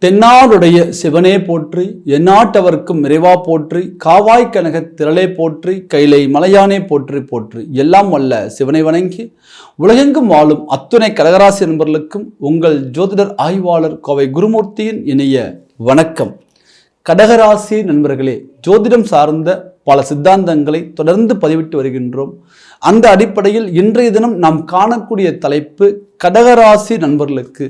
தென்னாடுடைய சிவனே போற்றி, எந்நாட்டவர்க்கும் நிறைவா போற்றி, காவாய் கனக திரளே போற்றி, கைலை மலையானே போற்றி போற்றி. எல்லாம் வல்ல சிவனை வணங்கி உலகெங்கும் வாழும் அத்துணை கடகராசி நண்பர்களுக்கும் உங்கள் ஜோதிடர் ஆய்வாளர் கோவை குருமூர்த்தியின் இணைய வணக்கம். கடகராசி நண்பர்களே, ஜோதிடம் சார்ந்த பல சித்தாந்தங்களை தொடர்ந்து பதிவிட்டு வருகின்றோம். அந்த அடிப்படையில் இன்றைய தினம் நாம் காணக்கூடிய தலைப்பு, கடகராசி நண்பர்களுக்கு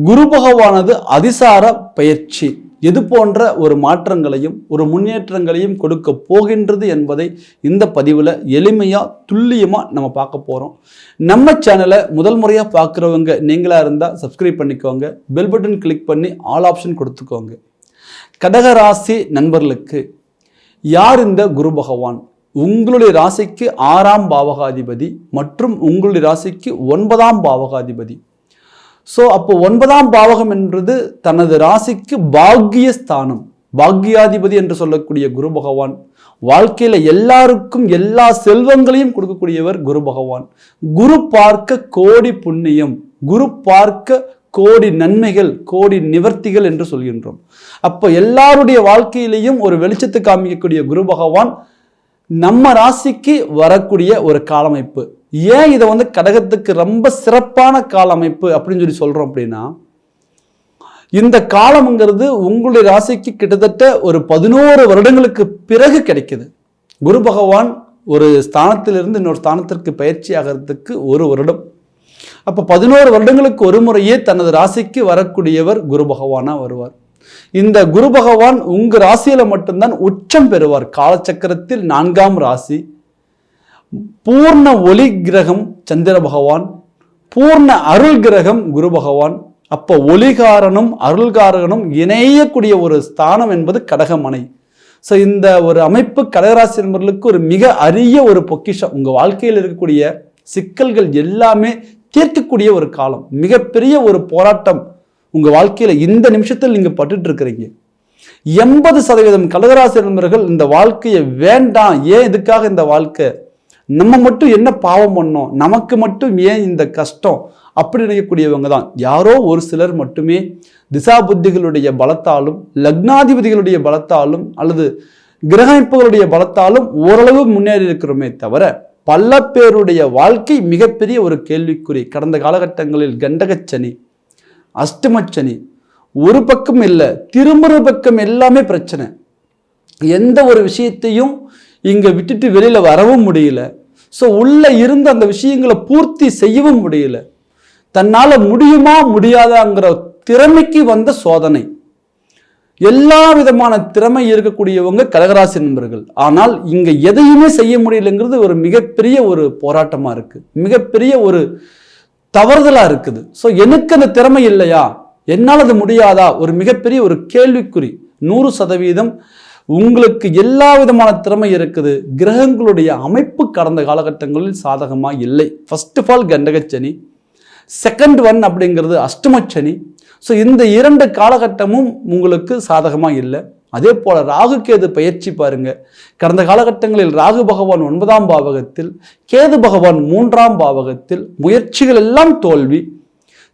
குரு பகவானது அதிசார பயிற்சி எது போன்ற ஒரு மாற்றங்களையும் ஒரு முன்னேற்றங்களையும் கொடுக்க போகின்றது என்பதை இந்த பதிவில் எளிமையாக துல்லியமாக நம்ம பார்க்க போகிறோம். நம்ம சேனலை முதல் முறையாக பார்க்குறவங்க நீங்களாக இருந்தால் சப்ஸ்கிரைப் பண்ணிக்கோங்க, பெல் பட்டன் கிளிக் பண்ணி ஆல் ஆப்ஷன் கொடுத்துக்கோங்க. கடகராசி நண்பர்களுக்கு யார் இந்த குரு பகவான்? உங்களுடைய ராசிக்கு 6ஆம் பாவகாதிபதி மற்றும் உங்களுடைய ராசிக்கு 9ஆம் பாவகாதிபதி. ஸோ அப்போ 9ஆம் பாவகம் என்பது தனது ராசிக்கு பாக்கியஸ்தானம், பாக்கியாதிபதி என்று சொல்லக்கூடிய குரு பகவான். வாழ்க்கையில் எல்லாருக்கும் எல்லா செல்வங்களையும் கொடுக்கக்கூடியவர் குரு பகவான். குரு பார்க்க கோடி புண்ணியம், குரு பார்க்க கோடி நன்மைகள், கோடி நிவர்த்திகள் என்று சொல்கின்றோம். அப்போ எல்லாருடைய வாழ்க்கையிலையும் ஒரு வெளிச்சத்தை காமிக்கக்கூடிய குரு பகவான் நம்ம ராசிக்கு வரக்கூடிய ஒரு காலமைப்பு. ஏன் இதை கடகத்துக்கு ரொம்ப சிறப்பான காலமைப்பு அப்படின்னு சொல்றோம் அப்படின்னா, இந்த காலம்ங்கிறது உங்களுடைய ராசிக்கு கிட்டத்தட்ட ஒரு 11 வருடங்களுக்கு பிறகு கிடைக்குது. குரு பகவான் ஒரு ஸ்தானத்திலிருந்து இன்னொரு ஸ்தானத்திற்கு பயிற்சி ஆகிறதுக்கு 1 வருடம். அப்போ 11 வருடங்களுக்கு ஒரு முறையே தனது ராசிக்கு வரக்கூடியவர் குரு பகவானா வருவார். இந்த குரு பகவான் உங்க ராசியில மட்டும்தான் உச்சம் பெறுவார். காலச்சக்கரத்தில் 4ஆம் ராசி. பூர்ண ஒளி கிரகம் சந்திர பகவான், பூர்ண அருள் கிரகம் குரு பகவான். அப்போ ஒளிகாரனும் அருள்காரனும் இணையக்கூடிய ஒரு ஸ்தானம் என்பது கடகமனை. ஸோ இந்த ஒரு அமைப்பு கடகராசி நண்பர்களுக்கு ஒரு மிக அரிய ஒரு பொக்கிஷம். உங்க வாழ்க்கையில் இருக்கக்கூடிய சிக்கல்கள் எல்லாமே தீர்க்கக்கூடிய ஒரு காலம். மிகப்பெரிய ஒரு போராட்டம் உங்க வாழ்க்கையில இந்த நிமிஷத்தில் நீங்க பட்டுட்டு இருக்கிறீங்க. 80% கடகராசி நண்பர்கள் இந்த வாழ்க்கையை வேண்டாம், ஏன் இதுக்காக இந்த வாழ்க்கை, நம்ம மட்டும் என்ன பாவம் பண்ணோம், நமக்கு மட்டும் ஏன் இந்த கஷ்டம் அப்படி நினைக்கக்கூடியவங்க தான். யாரோ ஒரு சிலர் மட்டுமே திசா புத்திகளுடைய பலத்தாலும், லக்னாதிபதிகளுடைய பலத்தாலும் அல்லது கிரகமைப்புகளுடைய பலத்தாலும் ஓரளவு முன்னேறி இருக்கிறோமே தவிர, பல பேருடைய வாழ்க்கை மிகப்பெரிய ஒரு கேள்விக்குறி. கடந்த காலகட்டங்களில் கண்டகச்சனி, அஷ்டமச்சனி, ஒரு பக்கம் இல்லை திரும்புற பக்கம் எல்லாமே பிரச்சனை. எந்த ஒரு விஷயத்தையும் இங்க விட்டுட்டு வெளியில வரவும் முடியல. ஸோ உள்ள இருந்த அந்த விஷயங்களை பூர்த்தி செய்யவும் முடியல. தன்னால முடியுமா முடியாதாங்கிற திறமைக்கு வந்த சோதனை. எல்லா விதமான திறமை இருக்கக்கூடியவங்க கடகராசி நண்பர்கள். ஆனால் இங்க எதையுமே செய்ய முடியலைங்கிறது ஒரு மிகப்பெரிய ஒரு போராட்டமா இருக்கு, மிகப்பெரிய ஒரு தவறுதலா இருக்குது. ஸோ எனக்கு அந்த திறமை இல்லையா, என்னால் அது முடியாதா, ஒரு மிகப்பெரிய ஒரு கேள்விக்குறி. 100% உங்களுக்கு எல்லா விதமான திறமை இருக்குது. கிரகங்களுடைய அமைப்பு கடந்த காலகட்டங்களில் சாதகமா இல்லை. ஃபர்ஸ்ட் ஆஃப் ஆல் கண்டகச்சனி, செகண்ட் ஒன் அப்படிங்கிறது அஷ்டமச்சனி. ஸோ இந்த 2 காலகட்டமும் உங்களுக்கு சாதகமாக இல்லை. அதே போல ராகு கேது பயிற்சி பாருங்க. கடந்த காலகட்டங்களில் ராகு பகவான் 9ஆம் பாவகத்தில், கேது பகவான் 3ஆம் பாவகத்தில். முயற்சிகள் எல்லாம் தோல்வி.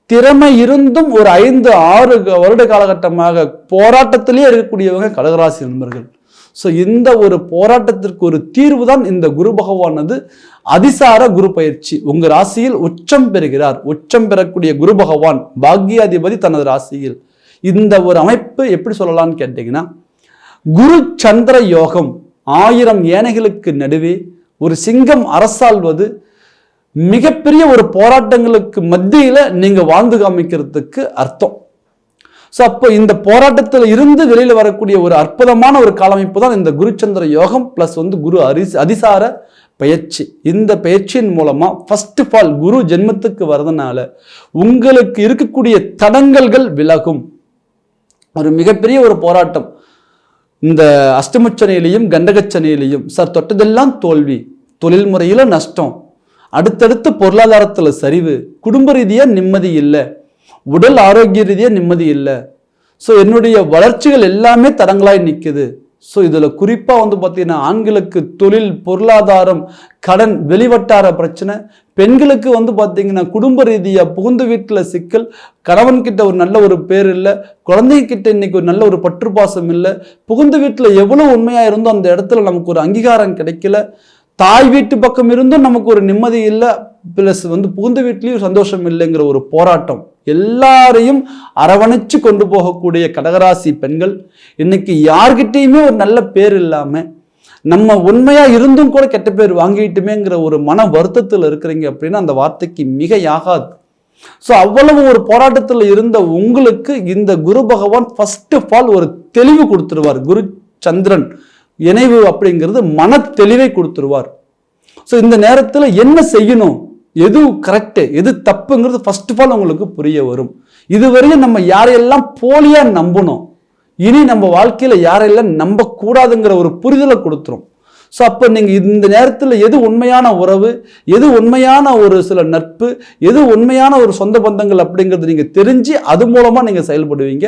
திறமை இருந்தும் ஒரு 5-6 வருட காலகட்டமாக போராட்டத்திலேயே இருக்கக்கூடியவங்க கடகராசி நண்பர்கள். ஸோ இந்த ஒரு போராட்டத்திற்கு ஒரு தீர்வு தான் இந்த குரு பகவானது அதிசார குரு பயிற்சி. உங்க ராசியில் உச்சம் பெறுகிறார். உச்சம் பெறக்கூடிய குரு பகவான் பாக்கியாதிபதி தனது ராசியில். இந்த ஒரு அமைப்பு எப்படி சொல்லலாம்னு கேட்டீங்கன்னா, குரு சந்திர யோகம். 1000 யானைகளுக்கு நடுவே ஒரு சிங்கம் அரசாள்வது மிகப்பெரிய ஒரு போராட்டங்களுக்கு மத்தியில நீங்க வாழ்ந்து காமிக்கிறதுக்கு அர்த்தம். ஸோ அப்போ இந்த போராட்டத்தில் இருந்து வெளியில வரக்கூடிய ஒரு அற்புதமான ஒரு காலமைப்பு தான் இந்த குருச்சந்திர யோகம் பிளஸ் குரு அதிசார பயிற்சி. இந்த பயிற்சியின் மூலமா ஃபர்ஸ்ட் ஆஃப் ஆல் குரு ஜென்மத்துக்கு வரதுனால உங்களுக்கு இருக்கக்கூடிய தடங்கல்கள் விலகும். ஒரு மிகப்பெரிய ஒரு போராட்டம். இந்த அஷ்டமச்சனையிலையும் கண்டகச்சனையிலையும் சார் தொட்டதெல்லாம் தோல்வி, தொழில் முறையில நஷ்டம், அடுத்தடுத்து பொருளாதாரத்துல சரிவு, குடும்ப ரீதியா நிம்மதி இல்லை, உடல் ஆரோக்கிய ரீதியா நிம்மதி இல்லை. ஸோ என்னுடைய வளர்ச்சிகள் எல்லாமே தடங்களாய் நிற்குது. ஸோ இதில் குறிப்பாக வந்து பார்த்தீங்கன்னா ஆண்களுக்கு தொழில், பொருளாதாரம், கடன், வெளிவட்டார பிரச்சனை, பெண்களுக்கு வந்து பார்த்தீங்கன்னா குடும்ப ரீதியாக புகுந்த வீட்டில் சிக்கல், கணவன்கிட்ட ஒரு நல்ல ஒரு பேர் இல்லை, குழந்தைகிட்ட இன்னைக்கு ஒரு நல்ல ஒரு பற்றுப்பாசம் இல்லை, புகுந்த வீட்டில் எவ்வளோ உண்மையாக இருந்தோ அந்த இடத்துல நமக்கு ஒரு அங்கீகாரம் கிடைக்கல, தாய் வீட்டு பக்கம் இருந்தும் நமக்கு ஒரு நிம்மதி இல்லை, பிளஸ் வந்து புகுந்த வீட்லேயும் சந்தோஷம் இல்லைங்கிற ஒரு போராட்டம், எல்லாரையும் அரவணைச்சு கொண்டு போகக்கூடிய கடகராசி பெண்கள் இன்னைக்கு யார்கிட்டையுமே ஒரு நல்ல பேர் இல்லாம நம்ம உண்மையா இருந்தும் கூட கெட்ட பேர் வாங்கிட்டுமேங்கிற ஒரு மன வருத்தத்தில் இருக்கிறீங்க அப்படின்னா அந்த வார்த்தைக்கு மிகையாகாது. ஸோ அவ்வளவு ஒரு போராட்டத்தில் இருந்த உங்களுக்கு இந்த குரு பகவான் ஃபர்ஸ்ட் ஆஃப் ஆல் ஒரு தெளிவு கொடுத்துருவார். குரு சந்திரன் இணைவு அப்படிங்கிறது மன தெளிவை கொடுத்துருவார். ஸோ இந்த நேரத்தில் என்ன செய்யணும், எது கரெக்டு எது தப்புங்கிறது ஃபர்ஸ்ட் ஆஃப் ஆல் உங்களுக்கு புரிய வரும். இதுவரையும் நம்ம யாரையெல்லாம் போலியா நம்பணும், இனி நம்ம வாழ்க்கையில யாரையெல்லாம் நம்ப கூடாதுங்கிற ஒரு புரிதலை கொடுத்துரும். ஸோ அப்போ நீங்க இந்த நேரத்தில் எது உண்மையான உறவு, எது உண்மையான ஒரு சில நட்பு, எது உண்மையான ஒரு சொந்த பந்தங்கள் அப்படிங்கிறது நீங்க தெரிஞ்சு அது மூலமா நீங்க செயல்படுவீங்க.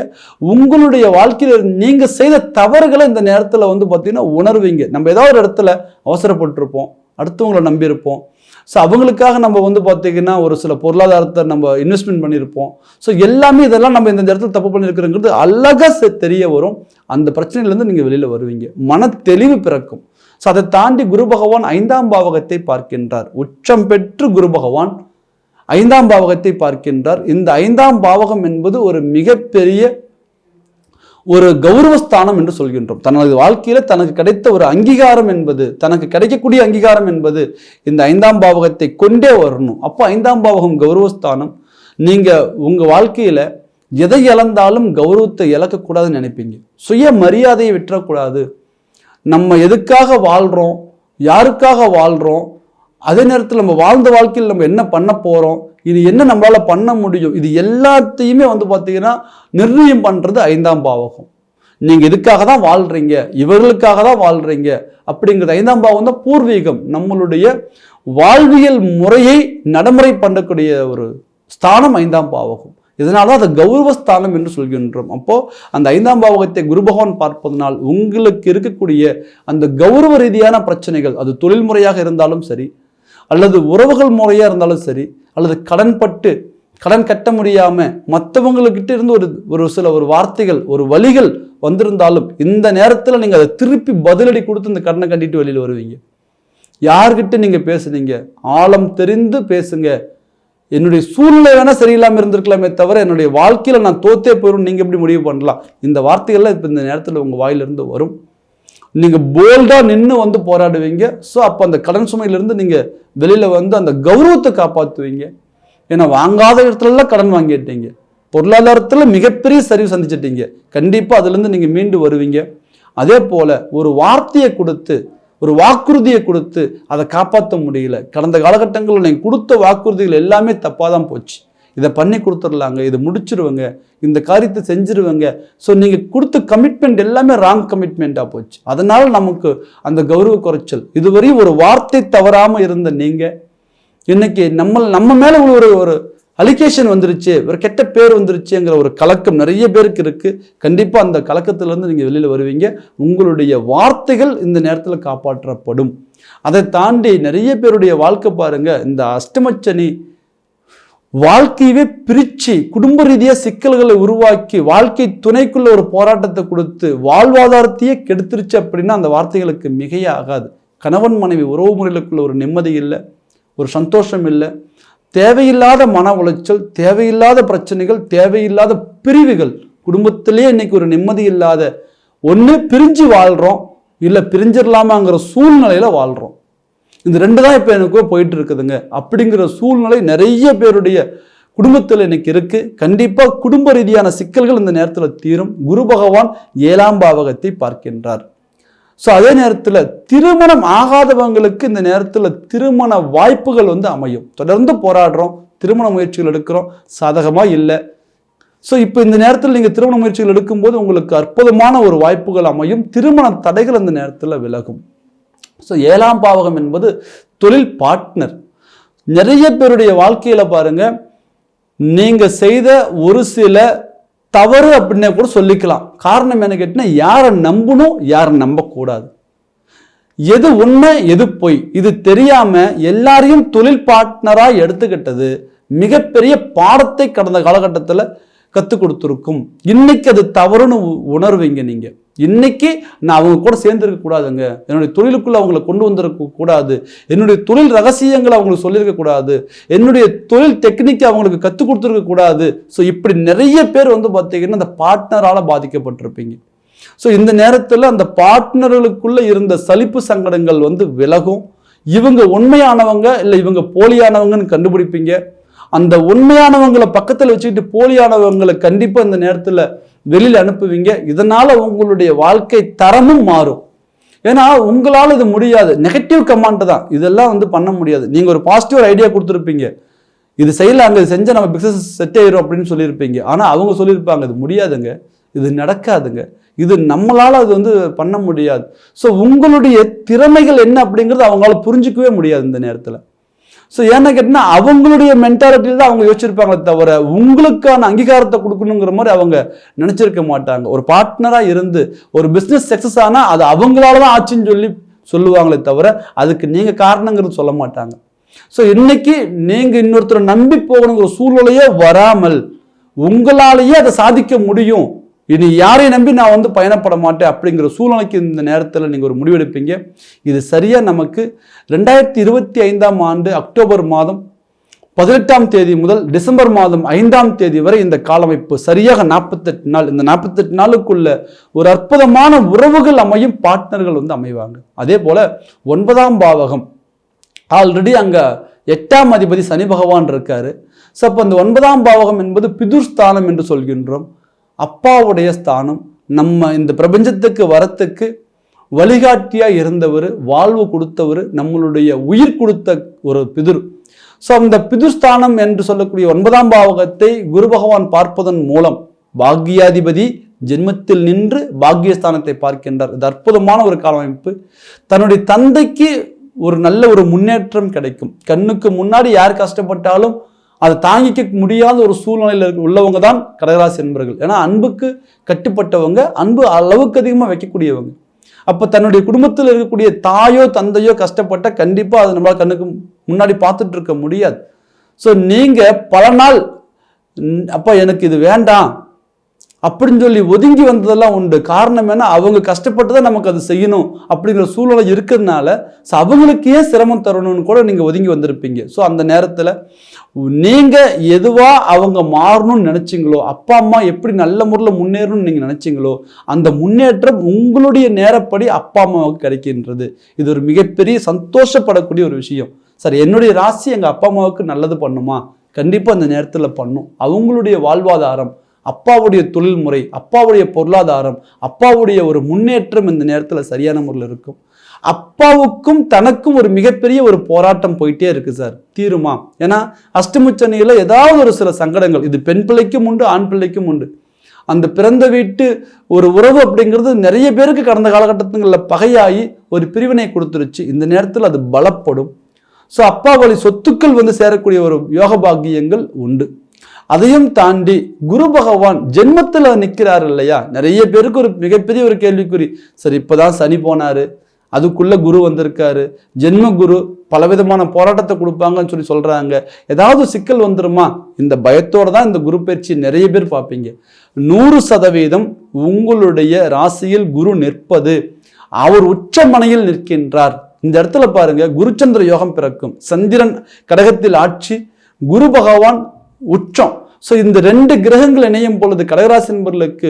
உங்களுடைய வாழ்க்கையில நீங்க செய்த தவறுகளை இந்த நேரத்தில் வந்து பார்த்தீங்கன்னா உணர்வீங்க. நம்ம ஏதாவது ஒரு இடத்துல அவசரப்பட்டிருப்போம், அடுத்தவங்களை நம்பியிருப்போம், ஸோ அவங்களுக்காக நம்ம வந்து பார்த்தீங்கன்னா ஒரு சில பொருளாதாரத்தை நம்ம இன்வெஸ்ட்மெண்ட் பண்ணியிருப்போம். ஸோ எல்லாமே இதெல்லாம் நம்ம இந்த இடத்துல தப்பு பண்ணியிருக்கிறோங்கிறது அழகாக தெரிய வரும். அந்த பிரச்சனையிலேருந்து நீங்கள் வெளியில் வருவீங்க, மன தெளிவு பிறக்கும். ஸோ அதை தாண்டி குரு பகவான் 5ஆம் பாவகத்தை பார்க்கின்றார். உச்சம் பெற்று குரு பகவான் 5ஆம் பாவகத்தை பார்க்கின்றார். இந்த 5ஆம் பாவகம் என்பது ஒரு மிகப்பெரிய ஒரு கௌரவஸ்தானம் என்று சொல்கின்றோம். தனது வாழ்க்கையில தனக்கு கிடைத்த ஒரு அங்கீகாரம் என்பது, தனக்கு கிடைக்கக்கூடிய அங்கீகாரம் என்பது இந்த 5ஆம் பாவகத்தை கொண்டே வரணும். அப்போ 5ஆம் பாவகம் கௌரவஸ்தானம். நீங்க உங்க வாழ்க்கையில எதை இழந்தாலும் கௌரவத்தை இழக்கக்கூடாதுன்னு நினைப்பீங்க. சுய மரியாதையை விட்டுறக்கூடாது. நம்ம எதுக்காக வாழ்றோம், யாருக்காக வாழ்றோம், அதே நேரத்தில் நம்ம வாழ்ந்த வாழ்க்கையில் நம்ம என்ன பண்ண போறோம், இது என்ன நம்மளால பண்ண முடியும், இது எல்லாத்தையுமே வந்து பார்த்தீங்கன்னா நிர்ணயம் பண்றது 5ஆம் பாவகம். நீங்க இதுக்காக தான் வாழ்றீங்க, இவர்களுக்காக தான் வாழ்றீங்க அப்படிங்கிறது 5ஆம் பாவகம் தான் பூர்வீகம். நம்மளுடைய வாழ்வியல் முறையை நடைமுறை பண்ணக்கூடிய ஒரு ஸ்தானம் 5ஆம் பாவகம். இதனால்தான் அதை கௌரவஸ்தானம் என்று சொல்கின்றோம். அப்போ அந்த 5ஆம் பாவகத்தை குரு பகவான் பார்ப்பதனால் உங்களுக்கு இருக்கக்கூடிய அந்த கௌரவ ரீதியான பிரச்சனைகள், அது தொழில் முறையாக இருந்தாலும் சரி, அல்லது உறவுகள் முறையா இருந்தாலும் சரி, அல்லது கடன் கட்ட முடியாம மற்றவங்கக்கிட்ட இருந்து ஒரு சில ஒரு வார்த்தைகள், ஒரு வழிகள் வந்திருந்தாலும் இந்த நேரத்தில் நீங்க அதை திருப்பி பதிலடி கொடுத்து இந்த கடனை கட்டிட்டு வெளியில் வருவீங்க. யார்கிட்ட நீங்க பேசுனீங்க, ஆழம் தெரிந்து பேசுங்க. என்னுடைய சூழ்நிலை வேணா சரியில்லாமல் இருந்திருக்கலாமே தவிர என்னுடைய வாழ்க்கையில நான் தோத்தே போயிடும் நீங்க எப்படி முடிவு பண்ணலாம், இந்த வார்த்தைகள்லாம் இப்போ இந்த நேரத்தில் உங்க வாயிலிருந்து வரும். நீங்க போல்டா நின்று வந்து போராடுவீங்க. ஸோ அப்போ அந்த கடன் சுமையிலிருந்து நீங்க வெளியில வந்து அந்த கௌரவத்தை காப்பாற்றுவீங்க. ஏன்னா வாங்காத இடத்துலலாம் கடன் வாங்கிட்டீங்க, பொருளாதாரத்தில் மிகப்பெரிய சரிவு சந்திச்சிட்டீங்க. கண்டிப்பா அதுல இருந்து நீங்க மீண்டு வருவீங்க. அதே போல ஒரு வார்த்தையை கொடுத்து, ஒரு வாக்குறுதியை கொடுத்து அதை காப்பாற்ற முடியல. கடந்த காலகட்டங்களில் நீங்கள் கொடுத்த வாக்குறுதிகள் எல்லாமே தப்பாக தான் போச்சு. இதை பண்ணி கொடுத்துடலாங்க, இதை முடிச்சிருவங்க, இந்த காரியத்தை செஞ்சிருவங்க. ஸோ நீங்கள் கொடுத்த கமிட்மெண்ட் எல்லாமே ராங் கமிட்மெண்ட்டாக போச்சு. அதனால நமக்கு அந்த கௌரவ குறைச்சல். இதுவரையும் ஒரு வார்த்தை தவறாமல் இருந்த நீங்கள் இன்னைக்கு நம்ம மேலே ஒரு அலிகேஷன் வந்துருச்சு, ஒரு கெட்ட பேர் வந்துருச்சுங்கிற ஒரு கலக்கம் நிறைய பேருக்கு இருக்கு. கண்டிப்பா அந்த கலக்கத்திலிருந்து நீங்க வெளியில வருவீங்க. உங்களுடைய வார்த்தைகள் இந்த நேரத்தில் காப்பாற்றப்படும். அதை தாண்டி நிறைய பேருடைய வாழ்க்கை பாருங்க, இந்த அஷ்டமச்சனி வாழ்க்கையவே பிரிச்சு குடும்ப ரீதியா சிக்கல்களை உருவாக்கி வாழ்க்கை துணைக்குள்ள ஒரு போராட்டத்தை கொடுத்து வாழ்வாதாரத்தையே கெடுத்துருச்சு அப்படின்னா அந்த வார்த்தைகளுக்கு மிகையே ஆகாது. கணவன் மனைவி உறவு முறைகளுக்குள்ள ஒரு நிம்மதி இல்லை, ஒரு சந்தோஷம் இல்லை, தேவையில்லாத மன உளைச்சல், தேவையில்லாத பிரச்சனைகள், தேவையில்லாத பிரிவுகள். குடும்பத்திலேயே இன்னைக்கு ஒரு நிம்மதி இல்லாத, ஒன்று பிரிஞ்சு வாழ்றோம், இல்லை பிரிஞ்சிடலாமாங்கிற சூழ்நிலையில வாழ்றோம். இந்த ரெண்டு தான் இப்போ எனக்கு போயிட்டு இருக்குதுங்க. அப்படிங்கிற சூழ்நிலை நிறைய பேருடைய குடும்பத்தில் இன்னைக்கு இருக்கு. கண்டிப்பா குடும்ப ரீதியான சிக்கல்கள் இந்த நேரத்தில் தீரும். குரு பகவான் 7ஆம் பாவகத்தை பார்க்கின்றார். ஸோ அதே நேரத்தில் திருமணம் ஆகாதவங்களுக்கு இந்த நேரத்தில் திருமண வாய்ப்புகள் வந்து அமையும். தொடர்ந்து போராடுறோம், திருமண முயற்சிகள் எடுக்கிறோம், சாதகமாக இல்லை. ஸோ இப்போ இந்த நேரத்தில் நீங்கள் திருமண முயற்சிகள் எடுக்கும்போது உங்களுக்கு அற்புதமான ஒரு வாய்ப்புகள் அமையும். திருமண தடைகள் இந்த நேரத்தில் விலகும். ஸோ 7ஆம் பாவகம் என்பது தொழில் பார்ட்னர். நிறைய பேருடைய வாழ்க்கையில பாருங்க, நீங்க செய்த ஒரு சில தவறு அப்படின்னே கூட சொல்லிக்கலாம். காரணம் என்ன கேட்டீங்கன்னா, யாரை நம்பணும் யாரை நம்பக்கூடாது, எது உண்மை எது பொய் இது தெரியாம எல்லாரையும் தொழில் பார்ட்னரா எடுத்துக்கிட்டது மிகப்பெரிய பாடத்தை கடந்த காலகட்டத்தில் கற்றுக் கொடுத்துருக்கும். இன்னைக்கு அது தவறுன்னு உணர்வீங்க. நீங்க இன்னைக்கு நான் அவங்க கூட சேர்ந்துருக்க கூடாதுங்க, என்னுடைய தொழிலுக்குள்ள அவங்களை கொண்டு வந்திருக்க கூடாது, என்னுடைய தொழில் ரகசியங்களை அவங்களுக்கு சொல்லியிருக்க கூடாது, என்னுடைய தொழில் டெக்னிக்கை அவங்களுக்கு கற்றுக் கொடுத்துருக்க கூடாது. ஸோ இப்படி நிறைய பேர் பார்த்தீங்கன்னா அந்த பார்ட்னரால பாதிக்கப்பட்டிருப்பீங்க. ஸோ இந்த நேரத்தில் அந்த பார்ட்னர்களுக்குள்ள இருந்த சலிப்பு சங்கடங்கள் விலகும். இவங்க உண்மையானவங்க இல்லை இவங்க போலியானவங்கன்னு கண்டுபிடிப்பீங்க. அந்த உண்மையானவங்களை பக்கத்தில் வச்சுக்கிட்டு போலியானவங்களை கண்டிப்பாக இந்த நேரத்தில் வெளியில் அனுப்புவீங்க. இதனால உங்களுடைய வாழ்க்கை தரமும் மாறும். ஏன்னா உங்களால் இது முடியாது, நெகட்டிவ் கமெண்ட் தான், இதெல்லாம் பண்ண முடியாது. நீங்கள் ஒரு பாசிட்டிவ் ஐடியா கொடுத்துருப்பீங்க, இது செய்யலாங்க, இது செஞ்சால் நம்ம பிஸ்னஸ் செட் ஆயிரும் அப்படின்னு சொல்லியிருப்பீங்க. ஆனால் அவங்க சொல்லியிருப்பாங்க இது முடியாதுங்க, இது நடக்காதுங்க, இது நம்மளால அது பண்ண முடியாது. ஸோ உங்களுடைய திறமைகள் என்ன அப்படிங்கிறது அவங்களால புரிஞ்சிக்கவே முடியாது இந்த நேரத்தில். ஸோ ஏன்னா கேட்டிங்கன்னா அவங்களுடைய மென்டாலிட்டியில் தான் அவங்க யோசிச்சிருப்பாங்களே தவிர உங்களுக்கான அங்கீகாரத்தை கொடுக்கணுங்கிற மாதிரி அவங்க நினச்சிருக்க மாட்டாங்க. ஒரு பார்ட்னராக இருந்து ஒரு பிஸ்னஸ் சக்ஸஸ் ஆனால் அது அவங்களால தான் ஆச்சுன்னு சொல்லுவாங்களே தவிர அதுக்கு நீங்கள் காரணங்கிறது சொல்ல மாட்டாங்க. ஸோ இன்னைக்கு நீங்கள் இன்னொருத்தரை நம்பி போகணுங்கிற சூழ்நிலையே வராமல் உங்களாலேயே அதை சாதிக்க முடியும், இனி யாரையும் நம்பி நான் பயணப்பட மாட்டேன் அப்படிங்கிற சூழ்நிலைக்கு இந்த நேரத்தில் நீங்கள் ஒரு முடிவெடுப்பீங்க. இது சரியாக நமக்கு 2025ஆம் ஆண்டு அக்டோபர் மாதம் 18ஆம் தேதி முதல் டிசம்பர் மாதம் 5ஆம் தேதி வரை இந்த காலமைப்பு சரியாக 48 நாள். இந்த 48 நாளுக்குள்ள ஒரு அற்புதமான உறவுகள் அமையும், பார்ட்னர்கள் அமைவாங்க. அதே போல 9ஆம் பாவகம் ஆல்ரெடி அங்கே 8ஆம் அதிபதி சனி பகவான் இருக்காரு. ஸோ அப்போ அந்த 9ஆம் பாவகம் என்பது பிதுர்ஸ்தானம் என்று சொல்கின்றோம். அப்பாவுடைய ஸ்தானம். நம்ம இந்த பிரபஞ்சத்துக்கு வரத்துக்கு வழிகாட்டியா இருந்தவர், வாழ்வு கொடுத்தவர், நம்மளுடைய உயிர் கொடுத்த ஒரு பிதுர். ஸோ அந்த பிதுர்ஸ்தானம் என்று சொல்லக்கூடிய 9ஆம் பாவகத்தை குரு பகவான் பார்ப்பதன் மூலம் பாக்யாதிபதி ஜென்மத்தில் நின்று பாக்யஸ்தானத்தை பார்க்கின்றார். இது அற்புதமான ஒரு காலமைப்பு. தன்னுடைய தந்தைக்கு ஒரு நல்ல ஒரு முன்னேற்றம் கிடைக்கும். கண்ணுக்கு முன்னாடி யார் கஷ்டப்பட்டாலும் அதை தாங்கிக்க முடியாத ஒரு சூழ்நிலையில் உள்ளவங்க தான் கடகராசி என்பவர்கள். ஏன்னா அன்புக்கு கட்டுப்பட்டவங்க, அன்பு அளவுக்கு அதிகமாக வைக்கக்கூடியவங்க. அப்போ தன்னுடைய குடும்பத்தில் இருக்கக்கூடிய தாயோ தந்தையோ கஷ்டப்பட்ட கண்டிப்பாக அது நம்மளால் கண்ணுக்கு முன்னாடி பார்த்துட்டு இருக்க முடியாது. ஸோ நீங்கள் பல நாள் அப்போ எனக்கு இது வேண்டாம் அப்படின்னு சொல்லி ஒதுங்கி வந்ததெல்லாம் உண்டு. காரணம் என்ன, அவங்க கஷ்டப்பட்டு தான் நமக்கு அது செய்யணும் அப்படிங்கிற சூழ்நிலை இருக்கிறதுனால ஸோ அவங்களுக்கு ஏன் சிரமம் தரணும்னு கூட நீங்கள் ஒதுங்கி வந்திருப்பீங்க. ஸோ அந்த நேரத்தில் நீங்கள் எதுவாக அவங்க மாறணும்னு நினச்சிங்களோ, அப்பா அம்மா எப்படி நல்ல முறையில் முன்னேறணும்னு நீங்கள் நினச்சிங்களோ அந்த முன்னேற்றம் உங்களுடைய நேரப்படி அப்பா அம்மாவுக்கு கிடைக்கின்றது. இது ஒரு மிகப்பெரிய சந்தோஷப்படக்கூடிய ஒரு விஷயம். சார் என்னுடைய ராசி எங்கள் அப்பா அம்மாவுக்கு நல்லது பண்ணுமா? கண்டிப்பாக அந்த நேரத்தில் பண்ணும். அவங்களுடைய வாழ்வாதாரம், அப்பாவுடைய தொழில் முறை, அப்பாவுடைய பொருளாதாரம், அப்பாவுடைய ஒரு முன்னேற்றம் இந்த நேரத்தில் சரியான முறையில் இருக்கும். அப்பாவுக்கும் தனக்கும் ஒரு மிகப்பெரிய ஒரு போராட்டம் போயிட்டே இருக்கு சார், தீருமா? ஏன்னா அஷ்டமச்சனியில் ஏதாவது ஒரு சில சங்கடங்கள், இது பெண் பிள்ளைக்கும் உண்டு ஆண் பிள்ளைக்கும் உண்டு. அந்த பிறந்த வீட்டு ஒரு உறவு அப்படிங்கிறது நிறைய பேருக்கு கடந்த காலகட்டங்களில் பகையாகி ஒரு பிரிவினை கொடுத்துருச்சு. இந்த நேரத்தில் அது பலப்படும். ஸோ அப்பா வழி சொத்துக்கள் சேரக்கூடிய ஒரு யோக பாக்கியங்கள் உண்டு. அதையும் தாண்டி குரு பகவான் ஜென்மத்தில் நிற்கிறார் இல்லையா? நிறைய பேருக்கு ஒரு மிகப்பெரிய ஒரு கேள்விக்குறி. சரி இப்போதான் சனி போனாரு, அதுக்குள்ள குரு வந்திருக்காரு, ஜென்ம குரு பலவிதமான போராட்டத்தை கொடுப்பாங்கன்னு சொல்றாங்க, ஏதாவது சிக்கல் வந்துருமா? இந்த பயத்தோட தான் இந்த குரு பயிற்சி நிறைய பேர் பார்ப்பீங்க. 100% உங்களுடைய ராசியில் குரு நிற்பது, அவர் உச்சமனையில் நிற்கின்றார். இந்த இடத்துல பாருங்க, குருச்சந்திர யோகம் பிறக்கும். சந்திரன் கடகத்தில் ஆட்சி, குரு பகவான் உச்சம். ஸோ இந்த 2 கிரகங்கள் இணையும் பொழுது கடகராசி என்பவர்களுக்கு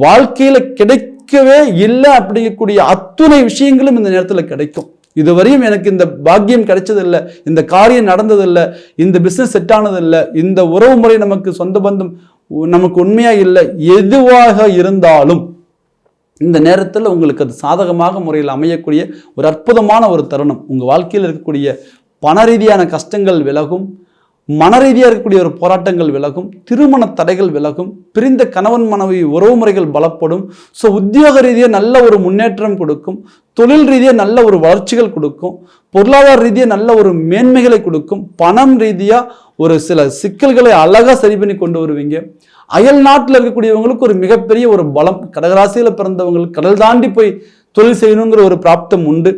வாழ்க்கையில கிடைக்கவே இல்லை அப்படிங்கக்கூடிய அத்துணை விஷயங்களும் இந்த நேரத்தில் கிடைக்கும். இதுவரையும் எனக்கு இந்த பாக்கியம் கிடைச்சதில்லை, இந்த காரியம் நடந்ததில்லை, இந்த பிஸ்னஸ் செட் ஆனதில்லை, இந்த உறவு முறை நமக்கு சொந்த பந்தம் நமக்கு உண்மையா இல்லை, எதுவாக இருந்தாலும் இந்த நேரத்தில் உங்களுக்கு அது சாதகமாக முறையில் அமையக்கூடிய ஒரு அற்புதமான ஒரு தருணம். உங்கள் வாழ்க்கையில் இருக்கக்கூடிய பண ரீதியான கஷ்டங்கள் விலகும், மன ரீதியாக இருக்கக்கூடிய ஒரு போராட்டங்கள் விலகும், திருமண தடைகள் விலகும், பிரிந்த கணவன் மனைவி உறவு முறைகள் பலப்படும். ஸோ உத்தியோக ரீதியாக நல்ல ஒரு முன்னேற்றம் கொடுக்கும், தொழில் ரீதியாக நல்ல ஒரு வளர்ச்சிகள் கொடுக்கும், பொருளாதார ரீதியாக நல்ல ஒரு மேன்மைகளை கொடுக்கும், பணம் ரீதியாக ஒரு சில சிக்கல்களை அழகாக சரி பண்ணி கொண்டு வருவீங்க. அயல் நாட்டில் இருக்கக்கூடியவங்களுக்கு ஒரு மிகப்பெரிய ஒரு பலம். கடகராசியில் பிறந்தவங்களுக்கு கடல் தாண்டி போய் தொழில் செய்யணுங்கிற ஒரு பிராப்தம் உண்டு.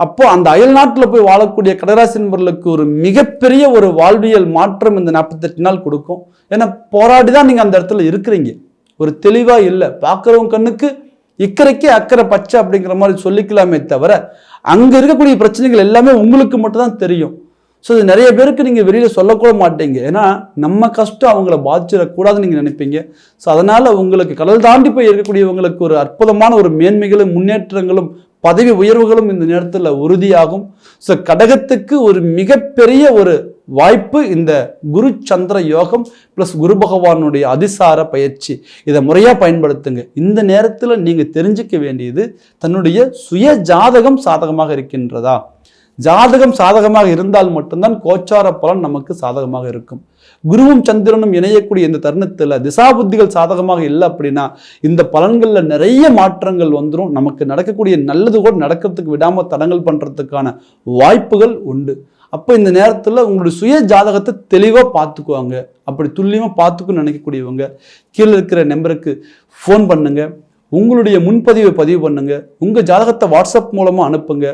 அப்போ அந்த அயல் நாட்டில் போய் வாழக்கூடிய கடகராசி நண்பர்களுக்கு ஒரு மிகப்பெரிய ஒரு வாழ்வியல் மாற்றம் இந்த 48 நாள் கொடுக்கும். ஏன்னா போராடி தான் நீங்கள் அந்த இடத்துல இருக்கிறீங்க. ஒரு தெளிவாக இல்லை. பார்க்குறவங்க கண்ணுக்கு இக்கரைக்கே அக்கறை பச்சை அப்படிங்கிற மாதிரி சொல்லிக்கலாமே தவிர அங்கே இருக்கக்கூடிய பிரச்சனைகள் எல்லாமே உங்களுக்கு மட்டும் தான் தெரியும். ஸோ இது நிறைய பேருக்கு நீங்கள் வெளியில் சொல்லக்கூட மாட்டீங்க. ஏன்னா நம்ம கஷ்டம் அவங்கள பாதிச்சிடக்கூடாதுன்னு நீங்கள் நினைப்பீங்க. ஸோ அதனால் உங்களுக்கு கடல் தாண்டி போய் இருக்கக்கூடியவங்களுக்கு ஒரு அற்புதமான ஒரு மேன்மைகளும் முன்னேற்றங்களும் பதவி உயர்வுகளும் இந்த நேரத்தில் உறுதியாகும். ஸோ கடகத்துக்கு ஒரு மிகப்பெரிய ஒரு வாய்ப்பு இந்த குரு சந்திர யோகம் ப்ளஸ் குரு பகவானுடைய அதிசார பயிற்சி. இதை முறையாக பயன்படுத்துங்க. இந்த நேரத்தில் நீங்கள் தெரிஞ்சிக்க வேண்டியது தன்னுடைய சுய ஜாதகம் சாதகமாக இருக்கின்றதா. ஜாதகம் சாதகமாக இருந்தால் மட்டும்தான் கோச்சார பலன் நமக்கு சாதகமாக இருக்கும். குருவும் சந்திரனும் இணையக்கூடிய இந்த தருணத்தில் திசா புத்திகள் சாதகமாக இல்லை அப்படின்னா இந்த பலன்களில் நிறைய மாற்றங்கள் வந்துடும். நமக்கு நடக்கக்கூடிய நல்லது கூட நடக்கிறதுக்கு விடாமல் தடங்கல் பண்ணுறதுக்கான வாய்ப்புகள் உண்டு. அப்போ இந்த நேரத்தில் உங்களுடைய சுய ஜாதகத்தை தெளிவாக பார்த்துக்குவாங்க. அப்படி துல்லியமாக பார்த்துக்குன்னு நினைக்கக்கூடியவங்க கீழே இருக்கிற நம்பருக்கு ஃபோன் பண்ணுங்க. உங்களுடைய முன்பதிவை பதிவு பண்ணுங்க. உங்கள் ஜாதகத்தை வாட்ஸ்அப் மூலமாக அனுப்புங்க.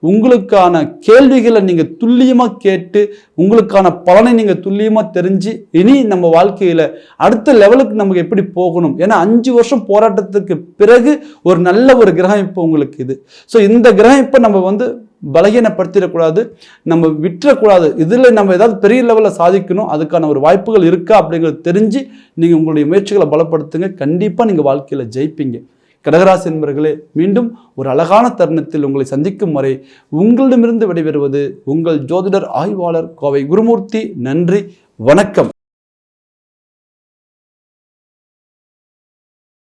உங்களுக்கான கேள்விகளை நீங்கள் துல்லியமாக கேட்டு உங்களுக்கான பலனை நீங்கள் துல்லியமாக தெரிஞ்சு இனி நம்ம வாழ்க்கையில் அடுத்த லெவலுக்கு நமக்கு எப்படி போகணும். ஏன்னா 5 வருஷம் போராட்டத்துக்கு பிறகு ஒரு நல்ல ஒரு கிரகம் இப்போ உங்களுக்கு இது. ஸோ இந்த கிரகம் இப்போ நம்ம பலகீனப்படுத்திடக்கூடாது, நம்ம விட்டுறக்கூடாது. இதில் நம்ம ஏதாவது பெரிய லெவலில் சாதிக்கணும், அதுக்கான ஒரு வாய்ப்புகள் இருக்கா அப்படிங்கிறது தெரிஞ்சு நீங்கள் உங்களுடைய முயற்சிகளை பலப்படுத்துங்க. கண்டிப்பாக நீங்கள் வாழ்க்கையில் ஜெயிப்பீங்க. கடகராசி என்பவர்களே, மீண்டும் ஒரு அழகான தருணத்தில் உங்களை சந்திக்கும் வரை உங்களிடமிருந்து விடைபெறுவது உங்கள் ஜோதிடர் ஆய்வாளர் கோவை குருமூர்த்தி. நன்றி, வணக்கம்.